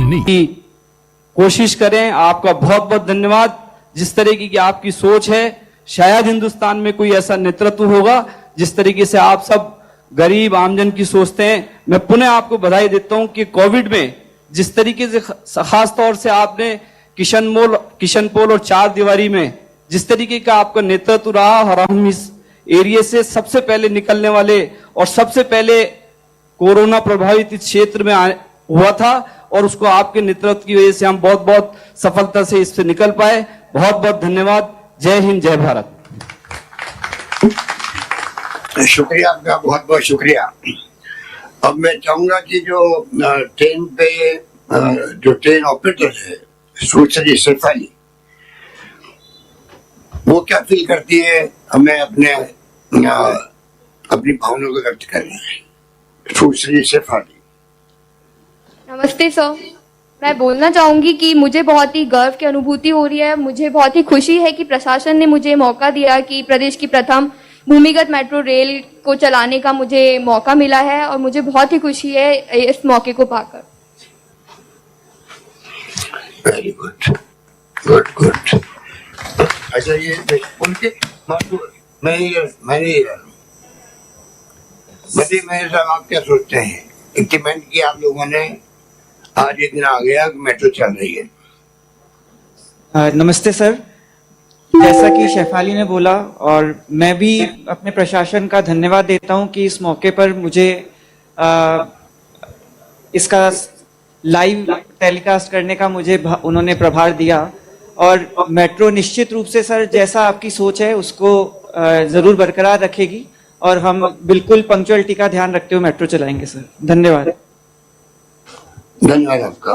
नहीं। कोशिश करें। आपका बहुत बहुत धन्यवाद। जिस तरीके की आपकी सोच है, शायद हिंदुस्तान में कोई ऐसा नेतृत्व होगा जिस तरीके से आप सब गरीब आमजन की सोचते हैं। मैं पुनः आपको बधाई देता हूं कि कोविड में जिस तरीके से खास तौर से आपने किशनपोल और चार दीवारी में जिस तरीके का आपका नेतृत्व रहा, और हम इस एरिया से सबसे पहले निकलने वाले और सबसे पहले कोरोना प्रभावित क्षेत्र में हुआ था, और उसको आपके नेतृत्व की वजह से हम बहुत बहुत सफलता से इससे निकल पाए। बहुत बहुत धन्यवाद। जय हिंद, जय भारत। शुक्रिया आपका, बहुत बहुत शुक्रिया। अब मैं चाहूंगा कि जो ट्रेन पे जो ट्रेन ऑपरेटर है सुश्री शेफाली, वो क्या फील करती है, हमें अपनी भावनाओं को व्यक्त करना है। सुश्री शेफाली। नमस्ते सर, मैं बोलना चाहूंगी कि मुझे बहुत ही गर्व की अनुभूति हो रही है। मुझे बहुत ही खुशी है कि प्रशासन ने मुझे मौका दिया कि प्रदेश की प्रथम भूमिगत मेट्रो रेल को चलाने का मुझे मौका मिला है, और मुझे बहुत ही खुशी है इस मौके को पाकर। Very good, good good. अच्छा, ये उनके मेरे साहब, आप क्या सोचते हैं? इंप्लीमेंट किया आप लोगों ने, आज एक दिन आ गया कि मेट्रो चल रही है। नमस्ते सर, जैसा कि शेफाली ने बोला, और मैं भी अपने प्रशासन का धन्यवाद देता हूं कि इस मौके पर मुझे इसका लाइव टेलीकास्ट करने का उन्होंने प्रभार दिया। और मेट्रो निश्चित रूप से सर, जैसा आपकी सोच है उसको जरूर बरकरार रखेगी, और हम बिल्कुल पंक्चुअलिटी का ध्यान रखते हुए मेट्रो चलाएंगे सर। धन्यवाद। धन्यवाद आपका।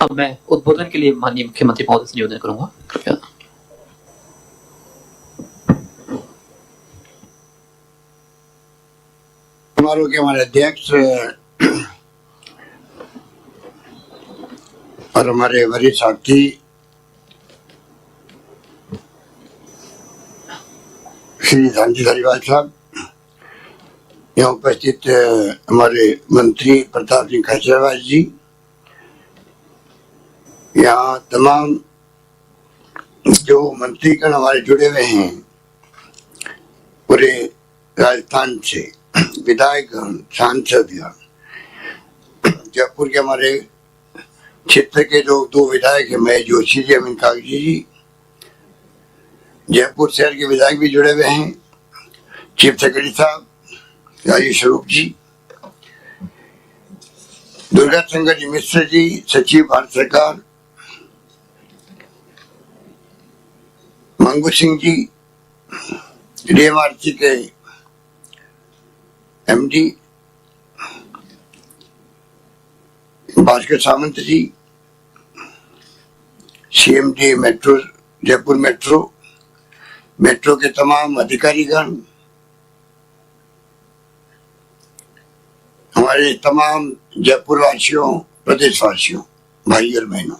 अब मैं उद्बोधन के लिए माननीय मुख्यमंत्री महोदय से निवेदन करूंगा, कृपया। समारोह के हमारे अध्यक्ष और हमारे वरिष्ठ साथी श्री धनजी धारीवाल साहब, यहाँ उपस्थित हमारे मंत्री प्रताप सिंह खाचरियावास जी, यहाँ तमाम जो मंत्रीगण हमारे जुड़े हुए हैं पूरे राजस्थान से, विधायकगण, सांसदगण, जयपुर के हमारे क्षेत्र के जो दो विधायक हैं, महेश जोशी जी, अमीन कागजी जी, जयपुर शहर के विधायक भी जुड़े हुए हैं, चीफ सेक्रेटरी साहब राजेश स्वरूप जी, दुर्गा शंकर जी मिश्र जी, सचिव भारत सरकार, मंगू सिंह जी, डीएमआरसी के एमडी भास्कर सामंत जी, सीएमडी मेट्रो, जयपुर मेट्रो के तमाम अधिकारीगण, हमारे तमाम जयपुर वासियों, प्रदेश वासियों, भाई और बहनों,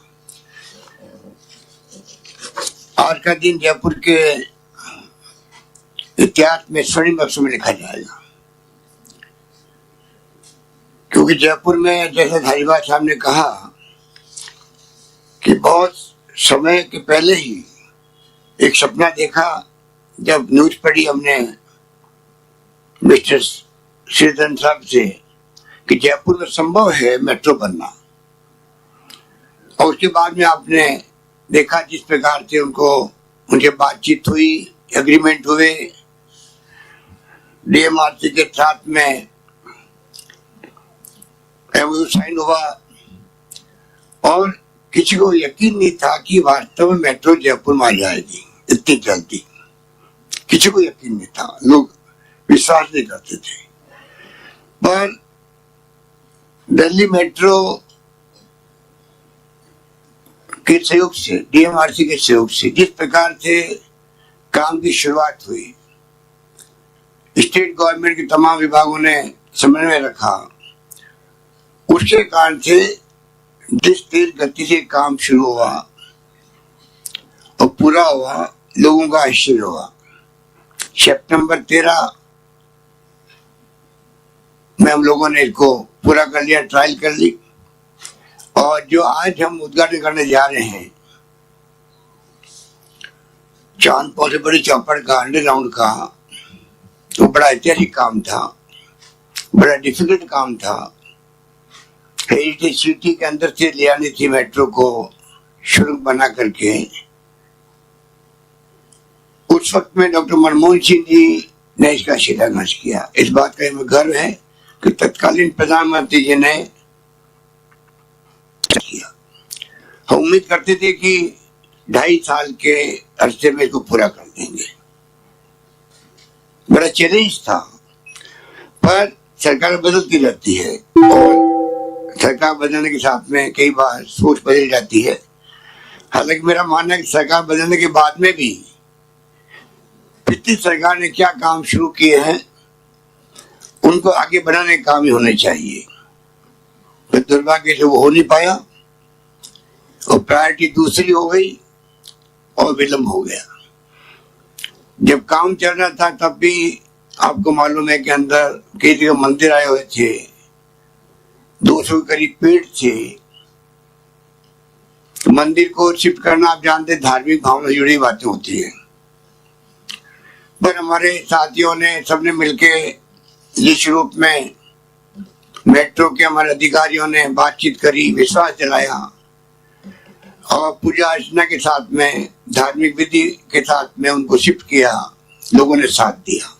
आज का दिन जयपुर के इतिहास में स्वर्णिम अक्षरों में लिखा जाएगा, क्योंकि जयपुर में, जैसे धारीवाल साहब ने कहा, कि बहुत समय के पहले ही एक सपना देखा, जब न्यूज पढ़ी हमने मिस्टर श्रीधरन साहब से कि जयपुर में संभव है मेट्रो बनना, और उसके बाद में आपने देखा जिस प्रकार से उनके बातचीत हुई, एग्रीमेंट हुए, डीएमआरसी के साथ में एमओयू साइन हुआ, और किसी को यकीन नहीं था कि वास्तव में मेट्रो जयपुर में आ जाएगी इतनी जल्दी। किसी को यकीन नहीं था, लोग विश्वास नहीं करते थे। पर दिल्ली मेट्रो के सहयोग से, डीएमआरसी के सहयोग से, जिस प्रकार से काम की शुरुआत हुई, स्टेट गवर्नमेंट के तमाम विभागों ने समन्वय रखा, उसके कारण से जिस तेज गति से काम शुरू हुआ और पूरा हुआ, लोगों का आश्चर्य हुआ। सितंबर 13 में हम लोगों ने इसको पूरा कर लिया, ट्रायल कर ली। और जो आज हम उद्घाटन करने जा रहे हैं, चांदपुर से बड़ी चौपड़ का अंडरग्राउंड का, वो बड़ा ऐतिहासिक काम था, बड़ा डिफिकल्ट काम था। हेरिटेज सिटी के अंदर से ले आनी थी मेट्रो को शुल्क बना करके। उस वक्त में डॉक्टर मनमोहन सिंह जी ने इसका शिलान्यास किया। इस बात का हमें गर्व है कि तत्कालीन प्रधानमंत्री जी ने किया। हम उम्मीद करते थे कि 2.5 साल के अरसे में इसको पूरा कर देंगे। बड़ा चैलेंज था, पर सरकार बदलती रहती है और सरकार बदलने के साथ में कई बार सोच बदल जाती है। हालांकि मेरा मानना है कि सरकार बदलने के बाद में भी पिछली सरकार ने क्या काम शुरू किए हैं उनको आगे बढ़ाने का काम ही होने चाहिए। फिर दुर्भाग्य से वो हो नहीं पाया और प्रायोरिटी दूसरी हो गई और विलंब हो गया। जब काम चल रहा था तब भी आपको मालूम है कि अंदर कई जगह मंदिर आए हुए थे, 200 के करीब पेड़ थे। मंदिर को शिफ्ट करना आप जानते, धार्मिक भावना जुड़ी बातें होती है, पर हमारे साथियों ने सबने मिलके जिस रूप में मेट्रो के हमारे अधिकारियों ने बातचीत करी, विश्वास दिलाया और पूजा अर्चना के साथ में, धार्मिक विधि के साथ में उनको शिफ्ट किया, लोगों ने साथ दिया,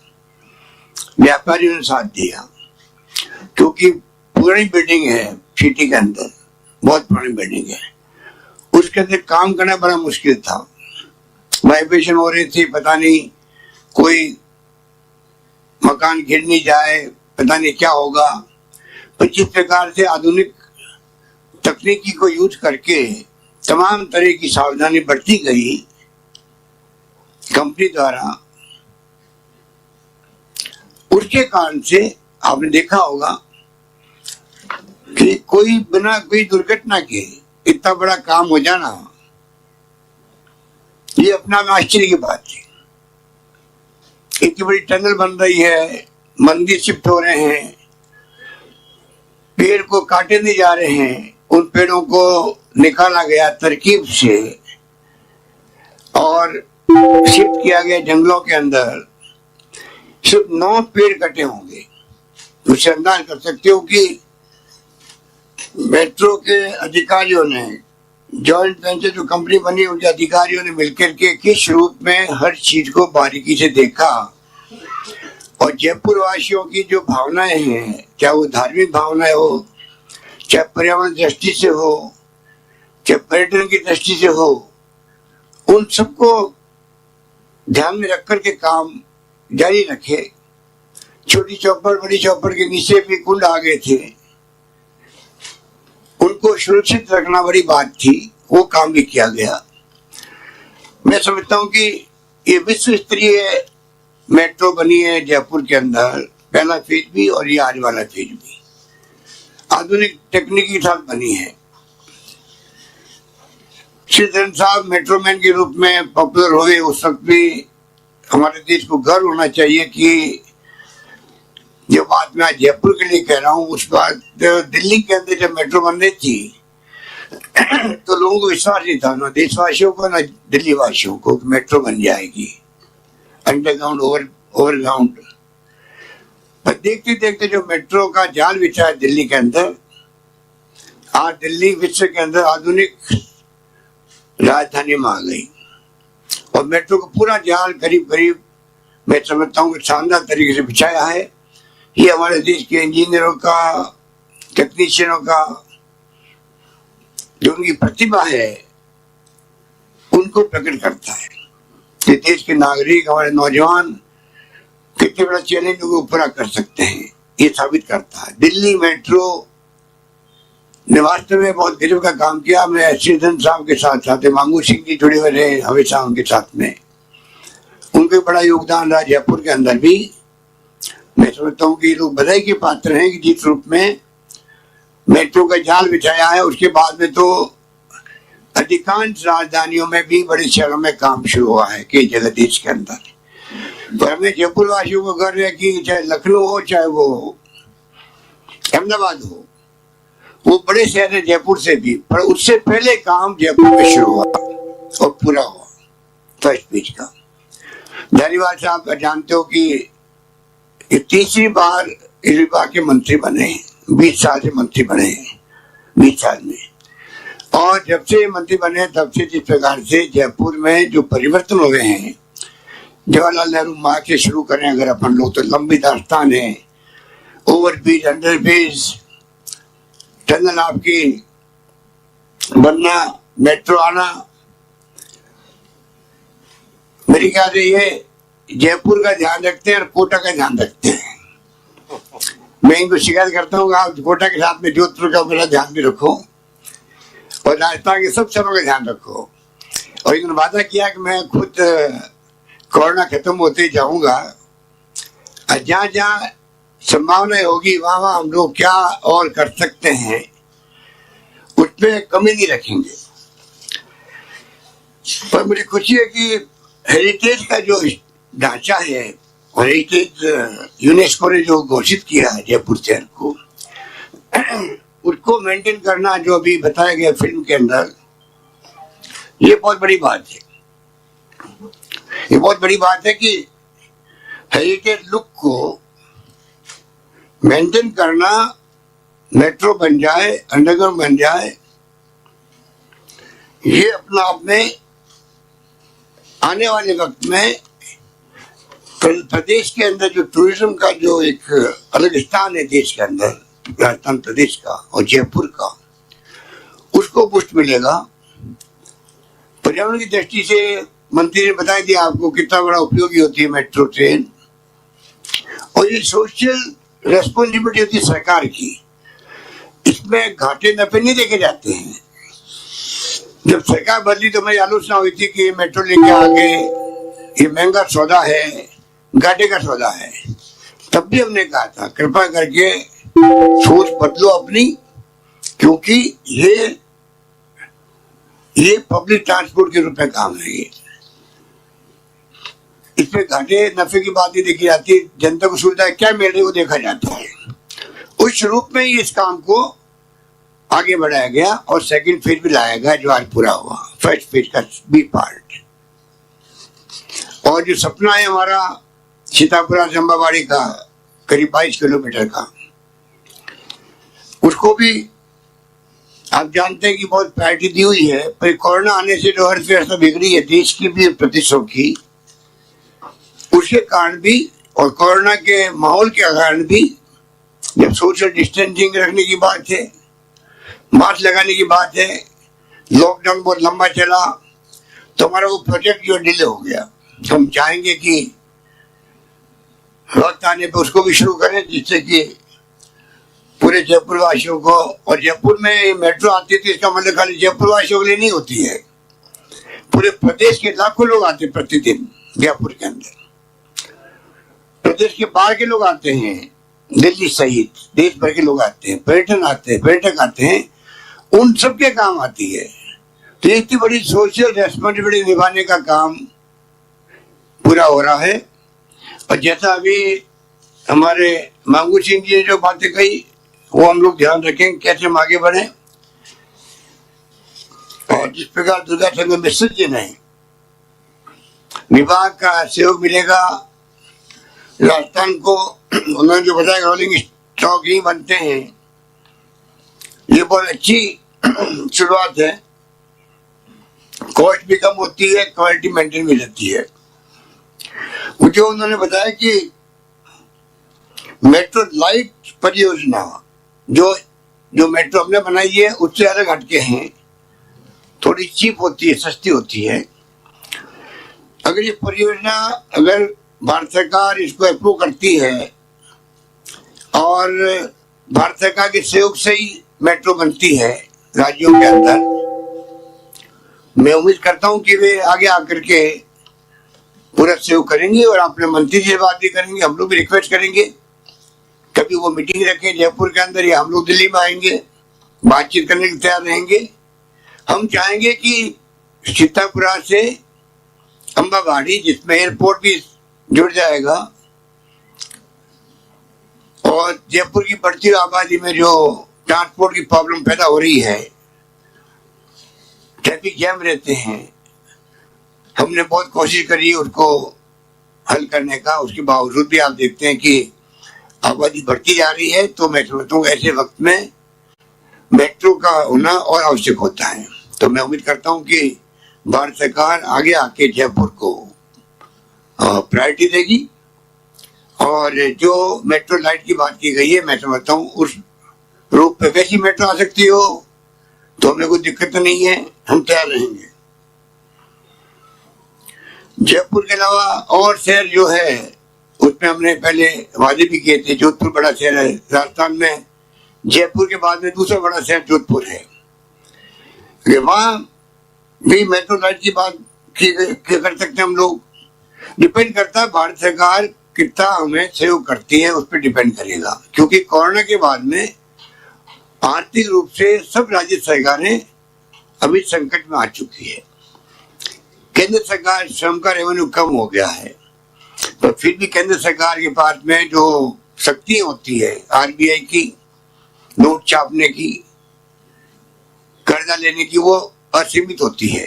व्यापारियों ने साथ दिया। क्योंकि पुरानी बिल्डिंग है सिटी के अंदर, बहुत पुरानी बिल्डिंग है, उसके अंदर काम करना बड़ा मुश्किल था। वाइब्रेशन हो रही थी, पता नहीं कोई मकान गिर नहीं जाए, पता नहीं क्या होगा। पर जिस प्रकार से आधुनिक तकनीकी को यूज करके तमाम तरह की सावधानी बरती गई कंपनी द्वारा, उसके कारण से आपने देखा होगा कि कोई बिना कोई दुर्घटना के इतना बड़ा काम हो जाना, ये अपना में आश्चर्य की बात है। इतनी बड़ी टनल बन रही है, मंदिर शिफ्ट हो रहे हैं, पेड़ को काटे नहीं जा रहे हैं, उन पेड़ों को निकाला गया तरकीब से और शिफ्ट किया गया जंगलों के अंदर। सिर्फ 9 पेड़ कटे होंगे। उससे अंदाज कर सकते हो कि मेट्रो के अधिकारियों ने, जॉइंट वेंचर जो कंपनी बनी उनके अधिकारियों ने मिलकर के किस रूप में हर चीज को बारीकी से देखा और जयपुर वासियों की जो भावनाएं हैं, चाहे वो धार्मिक भावनाएं हो, चाहे पर्यावरण दृष्टि से हो, चाहे पर्यटन की दृष्टि से हो, उन सबको ध्यान में रख कर के काम जारी रखे। छोटी चौपड़ बड़ी चौपड़ के नीचे भी कुंड आ गए थे, उनको सुरक्षित रखना बड़ी बात थी, वो काम भी किया गया। मैं समझता हूँ कि ये विश्व स्तरीय मेट्रो बनी है जयपुर के अंदर, पहला फेज भी और ये आज वाला फेज भी आधुनिक तकनीक के साथ बनी है। श्री धन साहब मेट्रोमैन के रूप में पॉपुलर हुए, उस वक्त भी हमारे देश को गर्व होना चाहिए कि जो बात मैं आज जयपुर के लिए कह रहा हूँ, उस बात दिल्ली के अंदर जब मेट्रो बन रही थी तो लोगों को विश्वास नहीं था, ना देशवासियों को ना दिल्ली वासियों को, मेट्रो बन जाएगी अंडरग्राउंड ओवरग्राउंड। पर देखते देखते जो मेट्रो का जाल बिछा है दिल्ली के अंदर, आज दिल्ली विश्व के अंदर आधुनिक राजधानी में आ गई और मेट्रो का पूरा जाल करीब करीब मैं समझता हूँ कि शानदार तरीके से बिछाया है। ये हमारे देश के इंजीनियरों का, टेक्नीशियनों का जो उनकी प्रतिभा है उनको प्रकट करता है कि देश के नागरिक, हमारे नौजवान कितने बड़ा चैलेंज को पूरा कर सकते हैं, ये साबित करता है। दिल्ली मेट्रो ने वास्तव में बहुत गजब का काम किया। मैं श्रीधन साहब के साथ साथ मांगू सिंह जी जुड़े हुए रहे हमेशा उनके साथ में, उनके बड़ा योगदान रहा जयपुर के अंदर भी। मैं समझता हूँ कि लोग बधाई के पात्र हैं कि जिस रूप में मेट्रो का जाल बिछाया है, उसके बाद में तो अधिकांश राजधानियों में भी बड़े शहरों में काम शुरू हुआ है कई जगह देश के अंदर। पर हमें जयपुर वासियों को गर्व है कि चाहे लखनऊ हो, चाहे वो अहमदाबाद हो, वो बड़े शहर है जयपुर से भी, पर उससे पहले काम जयपुर में शुरू हुआ और पूरा हुआ फर्स्ट पेज का। धारीवाल साहब जानते हो कि ये तीसरी बार इस विभाग के मंत्री बने हैं, 20 साल से मंत्री बने हैं 20 साल में। और जब से मंत्री बने तब से जिस प्रकार से जयपुर में जो परिवर्तन हुए हैं, जवाहरलाल नेहरू मार्ग से शुरू करें अगर अपन लोग तो लंबी दास्तान है, ओवरब्रिज, अंडरब्रिज, टनल आपकी बनना, मेट्रो आना। मेरे ख्याल से ये जयपुर का ध्यान रखते हैं और कोटा का ध्यान रखते हैं। मैं इनको शिकायत करता हूँ आप कोटा के साथ में जोधपुर का मेरा ध्यान भी रखो और राजस्थान के सब शहरों का ध्यान रखो। और इन्होंने वादा किया कि मैं खुद कोरोना खत्म होते जाऊंगा, और जहाँ जहाँ संभावना होगी वहां वहां हम लोग क्या और कर सकते हैं उसमें कमी नहीं रखेंगे। पर मुझे खुशी है कि हेरिटेज का जो ढांचा है, हेरिटेज यूनेस्को ने जो घोषित किया है जयपुर शहर को, उसको मेंटेन करना जो अभी बताया गया फिल्म के अंदर, ये बहुत बड़ी बात है। ये बहुत बड़ी बात है कि हेरिटेज लुक को मेंटेन करना, मेट्रो बन जाए, अंडरग्राउंड बन जाए, ये अपना आप में आने वाले वक्त में प्रदेश के अंदर जो टूरिज्म का जो एक अलग स्थान है देश के अंदर, राजस्थान प्रदेश का और जयपुर का, उसको बूस्ट मिलेगा। पर्यावरण की दृष्टि से मंत्री ने बता दिया आपको कितना बड़ा उपयोगी होती है मेट्रो ट्रेन, और ये सोशल रेस्पॉन्सिबिलिटी होती है सरकार की। इसमें घाटे नफे नहीं देखे जाते हैं। जब सरकार बदली तो मेरी आलोचना हुई थी कि मेट्रो लेके आगे ये महंगा सौदा है, घाटे का सौदा है। तब भी हमने कहा था कृपा करके सोच बदलो अपनी, क्योंकि ये पब्लिक ट्रांसपोर्ट के रूप में काम है। ये इसमें घाटे नफे की बात नहीं देखी जाती, जनता को सुविधा क्या मिल रही है वो देखा जाता है। उस रूप में ही इस काम को आगे बढ़ाया गया और सेकंड फेज भी लाया गया जो आज पूरा हुआ, फर्स्ट फेज का बी पार्ट। और जो सपना है हमारा सीतापुरा से अम्बावाड़ी का करीब 22 किलोमीटर का, उसको भी आप जानते हैं कि बहुत प्रायोरिटी दी हुई है। पर कोरोना आने से जो अर्थव्यवस्था बिगड़ी है देश की भी प्रतिशतों की, उसके कारण भी और कोरोना के माहौल के कारण भी, जब सोशल डिस्टेंसिंग रखने की बात है, मास्क लगाने की बात है, लॉकडाउन बहुत लंबा चला, तो हमारा वो प्रोजेक्ट जो डिले हो गया। हम चाहेंगे कि वक्त आने पर उसको भी शुरू करें, जिससे कि पूरे जयपुर वासियों को, और जयपुर में मेट्रो आती थी इसका मतलब खाली जयपुर वासियों के लिए नहीं होती है, पूरे प्रदेश के लाखों लोग आते प्रतिदिन जयपुर के अंदर। प्रदेश के बाहर के लोग आते हैं, दिल्ली सहित देश भर के लोग आते हैं, पर्यटक आते हैं, उन सबके काम आती है। तो इतनी बड़ी सोशल रेस्पॉन्सिबिलिटी निभाने का काम पूरा हो रहा है। और जैसा अभी हमारे मांगू सिंह जी ने जो बातें कही वो हम लोग ध्यान रखें कैसे हम आगे बढ़े। और जिस प्रकार दुर्गा शंकर मिश्र जी ने विभाग का सहयोग मिलेगा राजस्थान को, उन्होंने जो बताया रोलिंग स्टॉक ही बनते हैं, ये बहुत अच्छी शुरुआत है। कॉस्ट भी कम होती है, क्वालिटी मेंटेन भी रहती है। मुझे उन्होंने बताया कि मेट्रो लाइट परियोजना जो मेट्रो हमने बनाई है उससे अलग हटके हैं, थोड़ी चीप होती है, सस्ती होती है। अगर ये परियोजना अगर भारत सरकार इसको अप्रूव करती है और भारत सरकार के सहयोग से ही मेट्रो बनती है राज्यों के अंदर, मैं उम्मीद करता हूं कि वे आगे आकर के पूरा सहयोग करेंगे और अपने मंत्री जी से बात भी करेंगे। हम लोग भी रिक्वेस्ट करेंगे कभी वो मीटिंग रखें जयपुर के अंदर, या हम लोग दिल्ली में आएंगे, बातचीत करने के तैयार रहेंगे। हम चाहेंगे कि सीतापुरा से अम्बावाड़ी, जिसमें एयरपोर्ट भी जुड़ जाएगा, और जयपुर की बढ़ती आबादी में जो ट्रांसपोर्ट की प्रॉब्लम पैदा हो रही है, ट्रैफिक जैम रहते हैं। हमने बहुत कोशिश करी उसको हल करने का, उसके बावजूद भी आप देखते हैं कि आबादी बढ़ती जा रही है। तो मैं समझता हूँ ऐसे वक्त में मेट्रो का होना और आवश्यक होता है। तो मैं उम्मीद करता हूँ कि भारत सरकार आगे आके जयपुर को प्रायोरिटी देगी, और जो मेट्रो लाइट की बात की गई है, मैं समझता हूँ उस रूप पे वैसी मेट्रो आ सकती हो तो हमें कोई दिक्कत नहीं है, हम तैयार रहेंगे। जयपुर के अलावा और शहर जो है उसमें हमने पहले वादे भी किए थे। जोधपुर बड़ा शहर है राजस्थान में, जयपुर के बाद में दूसरा बड़ा शहर जोधपुर है। वहां भी मेट्रो लाइट की बात कर सकते हैं हम लोग। डिपेंड करता है भारत सरकार कितना हमें सहयोग करती है, उस पर डिपेंड करेगा। क्योंकि कोरोना के बाद में आर्थिक रूप से सब राज्य सरकारें अभी संकट में आ चुकी है। केंद्र सरकार श्रम का रेवेन्यू कम हो गया है, तो फिर भी केंद्र सरकार के पास में जो शक्ति होती है आरबीआई की, नोट छापने की, कर्जा लेने की, वो असीमित होती है।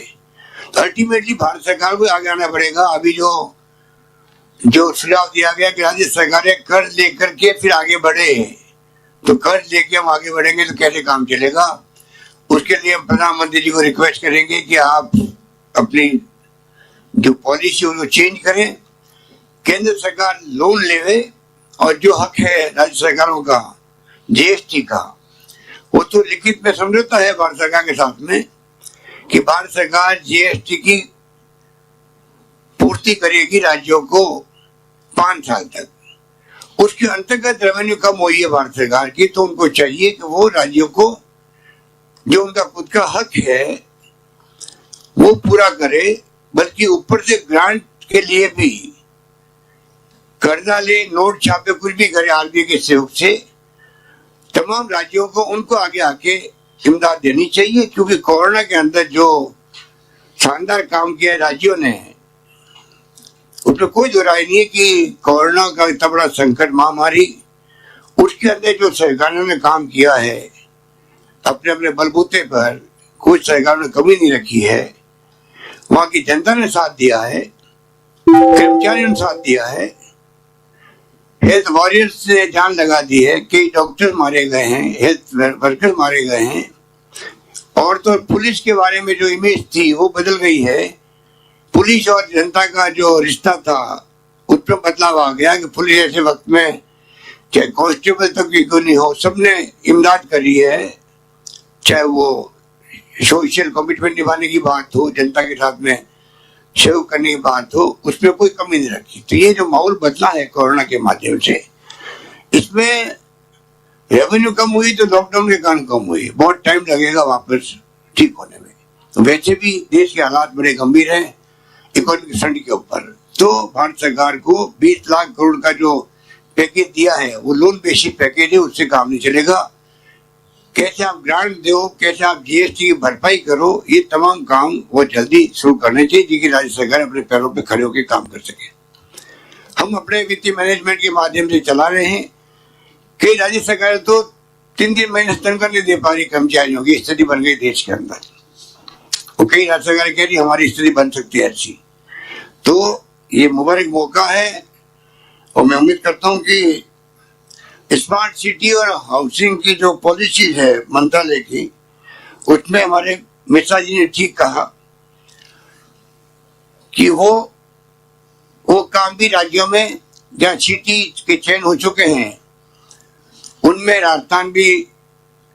तो अल्टीमेटली भारत सरकार को आगे आना पड़ेगा। अभी जो सुझाव दिया गया कि राज्य सरकारें कर्ज लेकर के फिर आगे बढ़े, तो कर्ज लेके हम आगे बढ़ेंगे तो कैसे काम चलेगा। उसके लिए हम प्रधानमंत्री जी को रिक्वेस्ट करेंगे कि आप अपनी जो पॉलिसी है उसको चेंज करें, केंद्र सरकार लोन लेवे, और जो हक है राज्य सरकारों का जीएसटी का, वो तो लिखित में समझौता है भारत सरकार के साथ में कि भारत सरकार जीएसटी की पूर्ति करेगी राज्यों को 5 साल तक। उसके अंतर्गत रेवेन्यू कम हुई है भारत सरकार की, तो उनको चाहिए कि वो राज्यों को जो उनका खुद का हक है वो पूरा करे, बल्कि ऊपर से ग्रांट के लिए भी कर्जा ले, नोट छापे, कुछ भी करे आरबीआई के सहयोग से तमाम राज्यों को उनको आगे आके इमदाद देनी चाहिए। क्योंकि कोरोना के अंदर जो शानदार काम किया राज्यों ने, उसमें कोई दो राय नहीं है कि कोरोना का इतना बड़ा संकट महामारी, उसके अंदर जो सरकारों ने काम किया है अपने अपने बलबूते पर, कुछ सरकारों ने कमी नहीं रखी है। वहां की जनता ने साथ दिया है, कर्मचारियों ने साथ दिया है, हेल्थ वॉरियर्स ने जान लगा दी है, कई डॉक्टर मारे गए हैं, हेल्थ वर्कर मारे गए हैं, और तो पुलिस के बारे में जो इमेज थी वो बदल गई है। पुलिस और जनता का जो रिश्ता था उसमें बदलाव आ गया कि पुलिस ऐसे वक्त में चाहे कांस्टेबल तक भी क्यों नहीं हो, सबने इमदाद करी है। चाहे वो सोशल कमिटमेंट निभाने की बात हो, जनता के साथ में सेव करने की बात हो, उसमें कोई कमी नहीं रखी। तो ये जो माहौल बदला है कोरोना के माध्यम से, इसमें रेवेन्यू कम हुई तो लॉकडाउन के कारण कम हुई, बहुत टाइम लगेगा वापस ठीक होने में। तो वैसे भी देश के हालात बड़े गंभीर हैं इकोनॉमिक फ्रंट के ऊपर। तो भारत सरकार को 20 लाख करोड़ का जो पैकेज दिया है वो लोन बेसिस पैकेज है, उससे काम नहीं चलेगा। कैसे आप ग्रांट दो, कैसे आप जीएसटी की भरपाई करो, ये तमाम काम वो जल्दी शुरू करने चाहिए जिसकी राज्य सरकार अपने पैरों पे खड़े होकर काम कर सके। हम अपने वित्तीय मैनेजमेंट के माध्यम से चला रहे हैं। कई राज्य सरकारें तो 3-3 महीने से तनख्वाह नहीं दे पा रही कर्मचारियों की, स्थिति बन गई देश के अंदर। और कई राज्य सरकारें कह रही हमारी स्थिति बन सकती है अच्छी। तो ये मुबारक मौका है, और मैं उम्मीद करता हूँ कि स्मार्ट सिटी और हाउसिंग की जो पॉलिसीज है मंत्रालय की, उसमें हमारे मिश्रा जी ने ठीक कहा कि वो काम भी राज्यों में जहाँ सिटी के चयन हो चुके हैं उनमें राजस्थान भी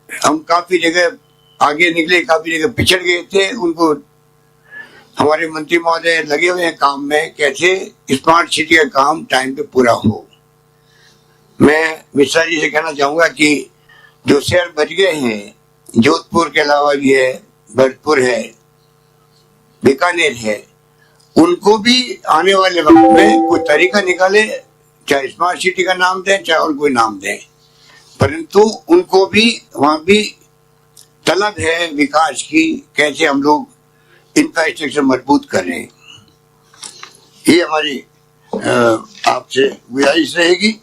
हम काफी जगह आगे निकले, काफी जगह पिछड़ गए थे। उनको हमारे मंत्री महोदय लगे हुए हैं काम में, कैसे स्मार्ट सिटी का काम टाइम पे पूरा हो। मैं मिश्रा जी से कहना चाहूंगा कि जो शहर बच गए हैं, जोधपुर के अलावा भी है, भरतपुर है, बीकानेर है, उनको भी आने वाले वक्त में कोई तरीका निकाले, चाहे स्मार्ट सिटी का नाम दें चाहे और कोई नाम दें, परंतु उनको भी वहां भी तलब है विकास की, कैसे हम लोग इंफ्रास्ट्रक्चर मजबूत करें। ये हमारी आपसे गुजारिश रहेगी,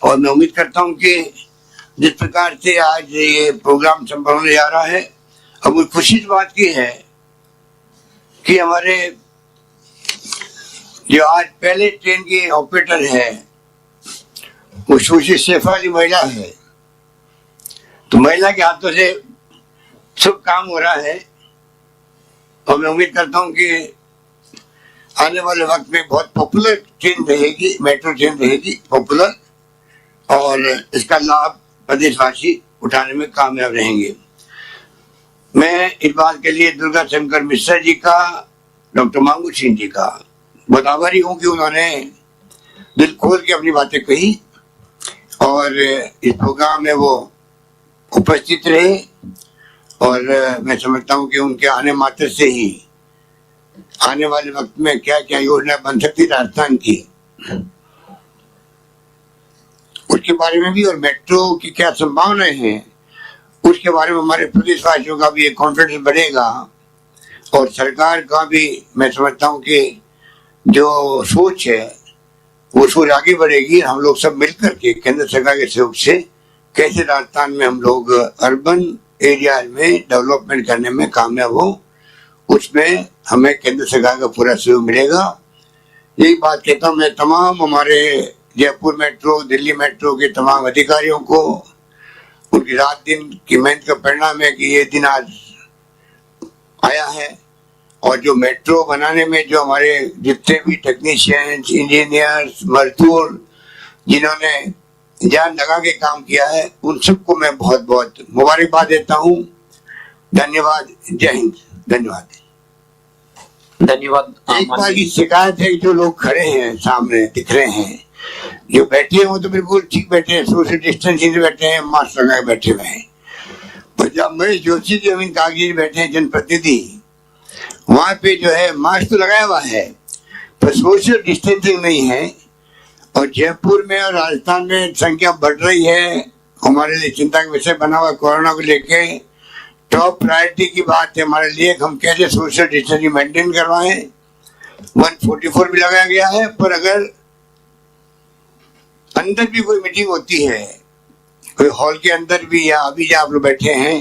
और मैं उम्मीद करता हूं कि जिस प्रकार से आज ये प्रोग्राम संपन्न होने जा रहा है, अब मुझे खुशी इस बात की है कि हमारे जो आज पहले ट्रेन की ऑपरेटर है वो सुश्री शेफा जी महिला है, तो महिला के हाथों से शुभ काम हो रहा है और मैं उम्मीद करता हूं कि आने वाले वक्त में बहुत पॉपुलर ट्रेन रहेगी, मेट्रो ट्रेन रहेगी पॉपुलर, और इसका लाभ प्रदेशवासी उठाने में कामयाब रहेंगे। मैं इस बात के लिए दुर्गा शंकर मिश्रा जी का, डॉक्टर मांगू सिंह जी का बहुत आभारी हूँ कि उन्होंने दिल खोल के अपनी बातें कही और इस प्रोग्राम में वो उपस्थित रहे, और मैं समझता हूँ कि उनके आने मात्र से ही आने वाले वक्त में क्या क्या योजना बन सकती राजस्थान की उसके बारे में भी, और मेट्रो की क्या संभावनाएं हैं उसके बारे में हमारे प्रदेशवासियों का भी एक कॉन्फिडेंस बढ़ेगा, और सरकार का भी मैं समझता हूँ कि जो सोच है वो सोच आगे बढ़ेगी। हम लोग सब मिलकर के केंद्र सरकार के सहयोग से कैसे राजस्थान में हम लोग अर्बन एरिया में डेवलपमेंट करने में कामयाब हो, उसमें हमें केंद्र सरकार का पूरा सहयोग मिलेगा। यही बात कहता हूँ मैं तमाम हमारे जयपुर मेट्रो, दिल्ली मेट्रो के तमाम अधिकारियों को, उनकी रात दिन की मेहनत का परिणाम है कि ये दिन आज आया है, और जो मेट्रो बनाने में जो हमारे जितने भी टेक्नीशियंस, इंजीनियर्स, मजदूर जिन्होंने जान लगा के काम किया है, उन सबको मैं बहुत बहुत मुबारकबाद देता हूँ। धन्यवाद। जय हिंद। धन्यवाद। धन्यवाद। एक बार की शिकायत है कि जो लोग खड़े हैं सामने दिख रहे हैं, जो बैठे हैं वो तो बिल्कुल ठीक बैठे हैं, सोशल डिस्टेंसिंग से बैठे हैं, मास्क लगा के बैठे हुए हैं। पर जब महेश जोशी जी, अमीन कागजी जी बैठे हैं जनप्रतिनिधि, वहां पे जो है मास्क तो लगाया हुआ है पर सोशल डिस्टेंसिंग नहीं है, और जयपुर में और राजस्थान में संख्या बढ़ रही है। हमारे लिए चिंता का विषय बना हुआ कोरोना को लेके टॉप प्रायोरिटी की बात है हमारे लिए, हम कैसे सोशल डिस्टेंसिंग मेंटेन करवाएं। 144 भी लगाया गया है, पर अगर अंदर भी कोई मीटिंग होती है, कोई हॉल के अंदर भी, या अभी जहाँ आप लोग बैठे हैं,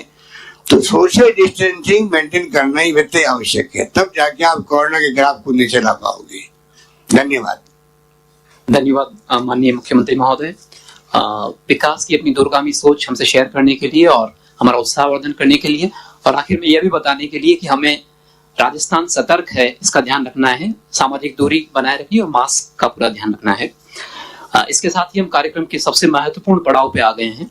तो सोशल डिस्टेंसिंग मेंटेन करना ही व्यक्ति आवश्यक है, तब जाके आप कोरोना के ग्राफ को नीचे ला पाओगे। धन्यवाद। धन्यवाद माननीय मुख्यमंत्री महोदय, विकास की अपनी दूरगामी सोच हमसे शेयर करने के लिए और हमारा उत्साहवर्धन करने के लिए, और आखिर में यह भी बताने के लिए कि हमें राजस्थान सतर्क है, इसका ध्यान रखना है, सामाजिक दूरी बनाए रखनी और मास्क का पूरा ध्यान रखना है। इसके साथ ही हम कार्यक्रम के सबसे महत्वपूर्ण पड़ाव पे आ गए हैं।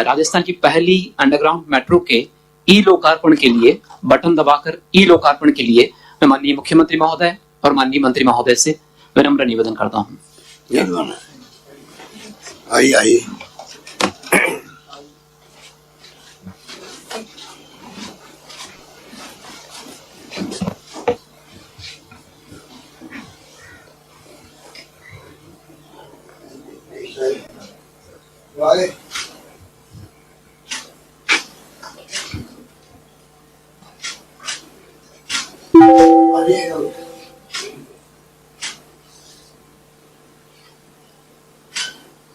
राजस्थान की पहली अंडरग्राउंड मेट्रो के ई लोकार्पण के लिए, बटन दबाकर ई लोकार्पण के लिए मैं माननीय मुख्यमंत्री महोदय और माननीय मंत्री महोदय से विनम्र निवेदन करता हूँ। आइए आइए।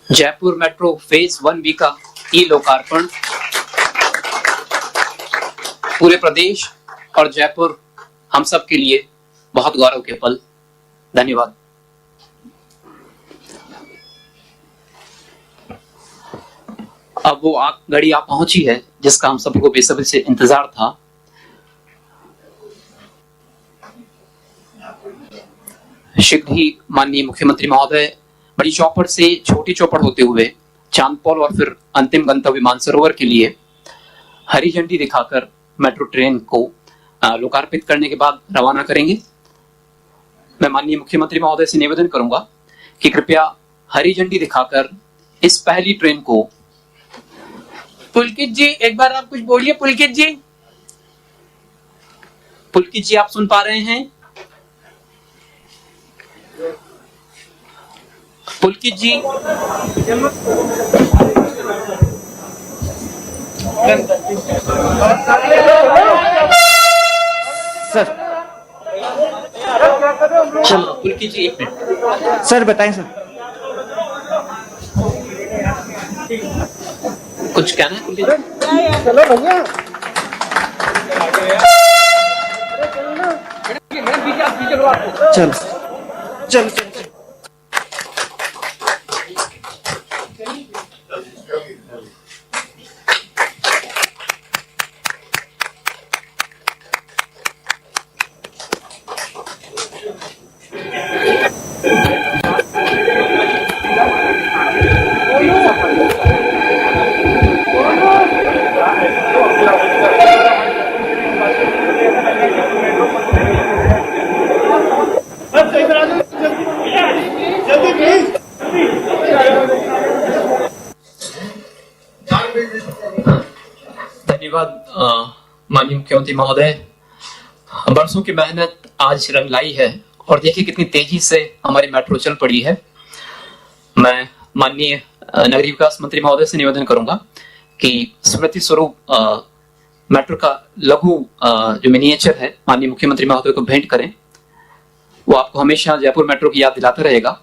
जयपुर मेट्रो फेज 1B का ई लोकार्पण पूरे प्रदेश और जयपुर हम सब के लिए बहुत गौरव के पल। धन्यवाद। अब वो घड़ी आ पहुंची है जिसका हम सबको बेसब्री से इंतजार था। शीघ्र ही माननीय मुख्यमंत्री महोदय बड़ी चौपड़ से छोटी चौपड़ होते हुए चांदपौल और फिर अंतिम गंतव्य मानसरोवर के लिए हरी झंडी दिखाकर मेट्रो ट्रेन को लोकार्पित करने के बाद रवाना करेंगे। मैं माननीय मुख्यमंत्री महोदय से निवेदन करूंगा कि कृपया हरी झंडी दिखाकर इस पहली ट्रेन को। पुलकित जी, एक बार आप कुछ बोलिए। पुलकित जी, पुलकित जी, आप सुन पा रहे हैं? पुलकित जी, सर। चलो पुलकित जी, एक मिनट। सर बताएं सर। कुछ कहना है पुलकित जी? चल चल चल धन्यवाद माननीय मुख्यमंत्री महोदय। बरसों की मेहनत आज रंग लाई है और देखिए कितनी तेजी से हमारी मेट्रो चल पड़ी है। मैं माननीय नगरीय विकास मंत्री महोदय से निवेदन करूंगा कि स्मृति स्वरूप मेट्रो का लघु जो मिनिएचर है माननीय मुख्यमंत्री महोदय को भेंट करें। वो आपको हमेशा जयपुर मेट्रो की याद दिलाता रहेगा।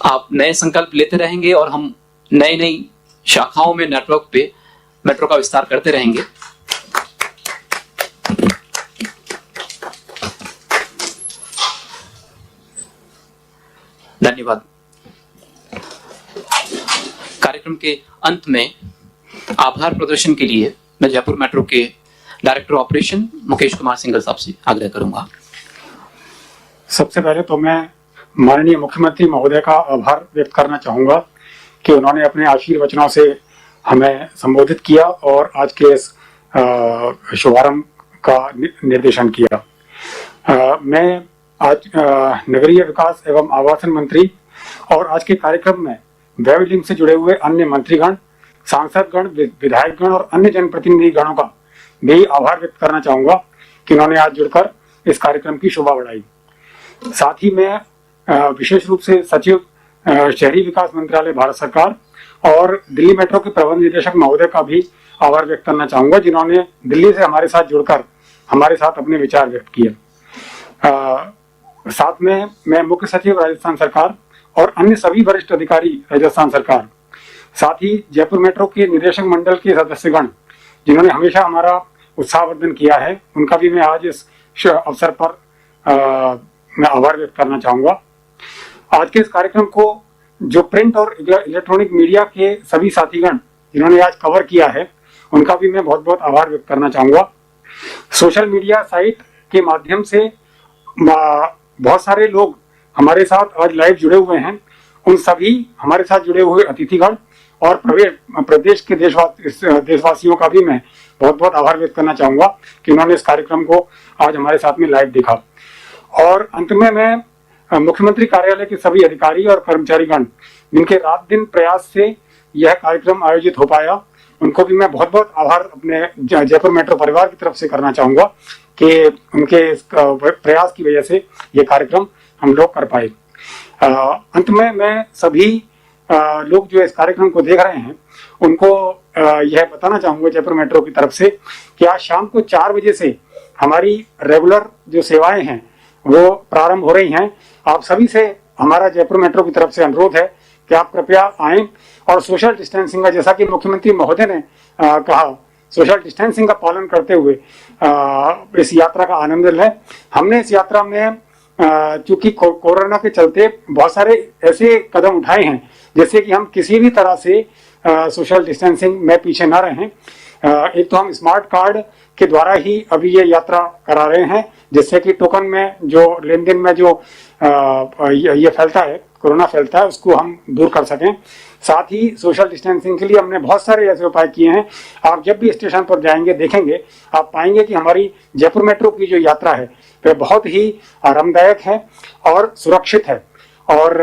आप नए संकल्प लेते रहेंगे और हम नई नई शाखाओं में नेटवर्क पे मेट्रो का विस्तार करते रहेंगे। धन्यवाद। कार्यक्रम के अंत में आभार प्रदर्शन के लिए मैं जयपुर मेट्रो के डायरेक्टर ऑपरेशन मुकेश कुमार सिंघल साहब से आग्रह करूंगा। सबसे पहले तो मैं माननीय मुख्यमंत्री महोदय का आभार व्यक्त करना चाहूंगा कि उन्होंने अपने आशीर्वचनों से हमें संबोधित किया और आज के इस शुभारंभ का निर्देशन किया। मैं आज नगरीय विकास एवं आवासन मंत्री और आज के कार्यक्रम में वेब लिंक से जुड़े हुए अन्य मंत्रीगण, सांसदगण, विधायकगण और अन्य जनप्रतिनिधि गणों का भी आभार व्यक्त करना चाहूंगा कि उन्होंने आज जुड़कर इस कार्यक्रम की शोभा बढ़ाई। साथ ही मैं विशेष रूप से सचिव शहरी विकास मंत्रालय भारत सरकार और दिल्ली मेट्रो के प्रबंध निदेशक महोदय का भी आभार व्यक्त करना चाहूंगा जिन्होंने दिल्ली से हमारे साथ जुड़कर हमारे साथ अपने विचार व्यक्त किए। साथ में मैं मुख्य सचिव राजस्थान सरकार और अन्य सभी वरिष्ठ अधिकारी राजस्थान सरकार, साथ ही जयपुर मेट्रो के निदेशक मंडल के सदस्यगण जिन्होंने हमेशा हमारा उत्साहवर्धन किया है, उनका भी मैं आज इस अवसर पर मैं आभार व्यक्त करना चाहूंगा। आज के इस कार्यक्रम को जो प्रिंट और इलेक्ट्रॉनिक मीडिया के सभी साथीगण जिन्होंने आज कवर किया है, उनका भी मैं बहुत बहुत आभार व्यक्त करना चाहूंगा। सोशल मीडिया साइट के माध्यम से बहुत सारे लोग हमारे साथ आज लाइव जुड़े हुए हैं। उन सभी हमारे साथ जुड़े हुए अतिथिगण और प्रदेश के देशवासियों का भी मैं बहुत बहुत आभार व्यक्त करना चाहूंगा कि उन्होंने इस कार्यक्रम को आज हमारे साथ में लाइव देखा। और अंत में मैं मुख्यमंत्री कार्यालय के सभी अधिकारी और कर्मचारीगण जिनके रात दिन प्रयास से यह कार्यक्रम आयोजित हो पाया, उनको भी मैं बहुत बहुत आभार अपने जयपुर मेट्रो परिवार की तरफ से करना चाहूंगा कि उनके प्रयास की वजह से ये कार्यक्रम हम लोग कर पाए। अंत में मैं सभी लोग जो इस कार्यक्रम को देख रहे हैं उनको यह बताना चाहूंगा जयपुर मेट्रो की तरफ से कि आज शाम को 4 बजे से हमारी रेगुलर जो सेवाएं हैं वो प्रारंभ हो रही हैं। आप सभी से हमारा जयपुर मेट्रो की तरफ से अनुरोध है कि आप कृपया आएं और सोशल डिस्टेंसिंग का, जैसा कि मुख्यमंत्री महोदय ने कहा, सोशल डिस्टेंसिंग का पालन करते हुए इस यात्रा का आनंद लें। हमने इस यात्रा में चूंकि कोरोना के चलते बहुत सारे ऐसे कदम उठाए हैं जैसे कि हम किसी भी तरह से सोशल डिस्टेंसिंग में पीछे ना रहें। एक तो हम स्मार्ट कार्ड के द्वारा ही अभी ये यात्रा करा रहे हैं, जिससे कि टोकन में जो लेन देन में जो ये फैलता है, कोरोना फैलता है, उसको हम दूर कर सकें। साथ ही सोशल डिस्टेंसिंग के लिए हमने बहुत सारे ऐसे उपाय किए हैं। आप जब भी स्टेशन पर जाएंगे देखेंगे, आप पाएंगे कि हमारी जयपुर मेट्रो की जो यात्रा है वह बहुत ही आरामदायक है और सुरक्षित है और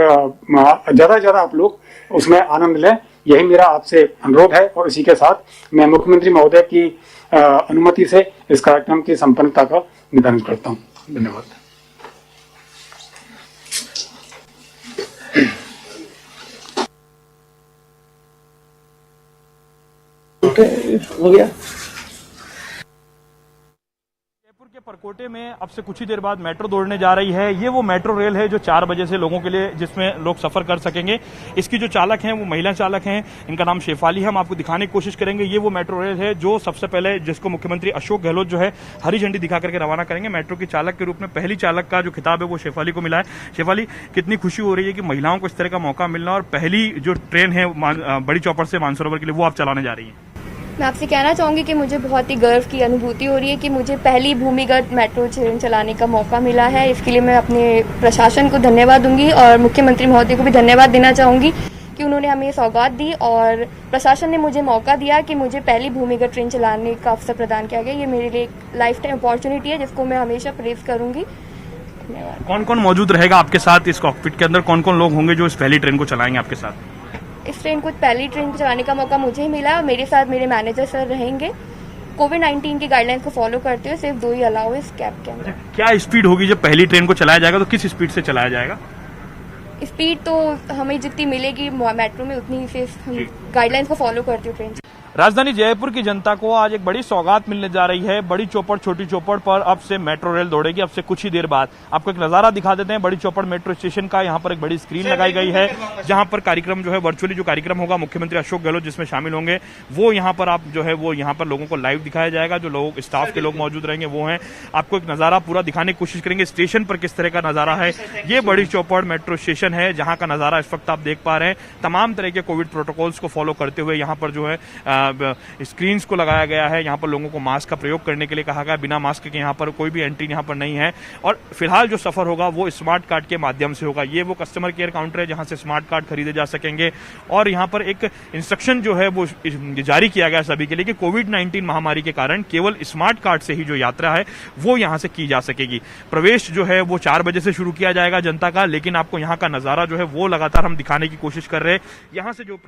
ज़्यादा से ज़्यादा आप लोग उसमें आनंद लें, यही मेरा आपसे अनुरोध है। और इसी के साथ मैं मुख्यमंत्री महोदय की अनुमति से इस कार्यक्रम की संपन्नता का निधान करता हूँ। धन्यवाद। हो गया। जयपुर के परकोटे में अब से कुछ ही देर बाद मेट्रो दौड़ने जा रही है। ये वो मेट्रो रेल है जो 4 बजे से लोगों के लिए जिसमें लोग सफर कर सकेंगे। इसकी जो चालक हैं वो महिला चालक हैं, इनका नाम शेफाली है। हम आपको दिखाने की कोशिश करेंगे। ये वो मेट्रो रेल है जो सबसे पहले जिसको मुख्यमंत्री अशोक गहलोत जो है हरी झंडी दिखा करके रवाना करेंगे। मेट्रो की चालक के रूप में पहली चालक का जो खिताब है वो शेफाली को मिला है। शेफाली, कितनी खुशी हो रही है कि महिलाओं को इस तरह का मौका मिलना और पहली जो ट्रेन है बड़ी चौपड़ से मानसरोवर के लिए वो आप चलाने जा रही है। मैं आपसे कहना चाहूँगी कि मुझे बहुत ही गर्व की अनुभूति हो रही है कि मुझे पहली भूमिगत मेट्रो ट्रेन चलाने का मौका मिला है। इसके लिए मैं अपने प्रशासन को धन्यवाद दूंगी और मुख्यमंत्री महोदय को भी धन्यवाद देना चाहूँगी कि उन्होंने हमें ये सौगात दी और प्रशासन ने मुझे मौका दिया कि मुझे पहली भूमिगत ट्रेन चलाने का अवसर प्रदान किया गया। ये मेरे लिए एक लाइफ टाइम अपॉर्चुनिटी है जिसको मैं हमेशा प्रेज करूँगी। धन्यवाद। कौन कौन मौजूद रहेगा आपके साथ इस कॉकपिट के अंदर? कौन कौन लोग होंगे जो इस पहली ट्रेन को चलाएंगे आपके साथ? इस ट्रेन को पहली ट्रेन को चलाने का मौका मुझे ही मिला और मेरे साथ मेरे मैनेजर सर रहेंगे। कोविड-19 की गाइडलाइंस को फॉलो करते हुए सिर्फ 2 ही अलाउ है इस कैब के अंदर। क्या स्पीड होगी जब पहली ट्रेन को चलाया जाएगा, तो किस स्पीड से चलाया जाएगा? स्पीड तो हमें जितनी मिलेगी मेट्रो में उतनी ही से हम गाइडलाइंस को फॉलो करते हुए ट्रेन। राजधानी जयपुर की जनता को आज एक बड़ी सौगात मिलने जा रही है। बड़ी चौपड़ छोटी चौपड़ पर अब से मेट्रो रेल दौड़ेगी। अब से कुछ ही देर बाद आपको एक नजारा दिखा देते हैं बड़ी चौपड़ मेट्रो स्टेशन का। यहाँ पर एक बड़ी स्क्रीन लगाई गई है जहां पर कार्यक्रम जो है वर्चुअली जो कार्यक्रम होगा मुख्यमंत्री अशोक गहलोत जिसमें शामिल होंगे वो यहाँ पर आप जो है वो यहाँ पर लोगों को लाइव दिखाया जाएगा। जो लोग स्टाफ के लोग मौजूद रहेंगे वो हैं। आपको एक नजारा पूरा दिखाने की कोशिश करेंगे स्टेशन पर किस तरह का नजारा है। ये बड़ी चौपड़ मेट्रो स्टेशन है जहां का नजारा इस वक्त आप देख पा रहे हैं। तमाम तरह के कोविड प्रोटोकॉल्स को फॉलो करते हुए यहाँ पर जो है स्क्रीन्स को लगाया गया है। यहाँ पर लोगों को मास्क का प्रयोग करने के लिए कहा गया। बिना मास्क के यहाँ पर कोई भी एंट्री यहाँ पर नहीं है। और फिलहाल जो सफर होगा वो स्मार्ट कार्ड के माध्यम से होगा। ये वो कस्टमर केयर काउंटर है जहाँ से स्मार्ट कार्ड खरीदे जा सकेंगे। और यहाँ पर एक इंस्ट्रक्शन जो है वो जारी किया गया सभी के लिए कि कोविड-19 महामारी के कारण केवल स्मार्ट कार्ड से ही जो यात्रा है वो यहाँ से की जा सकेगी। प्रवेश जो है वो 4 बजे से शुरू किया जाएगा जनता का, लेकिन आपको यहाँ का नजारा जो है वो लगातार हम दिखाने की कोशिश कर रहे हैं। यहाँ से जो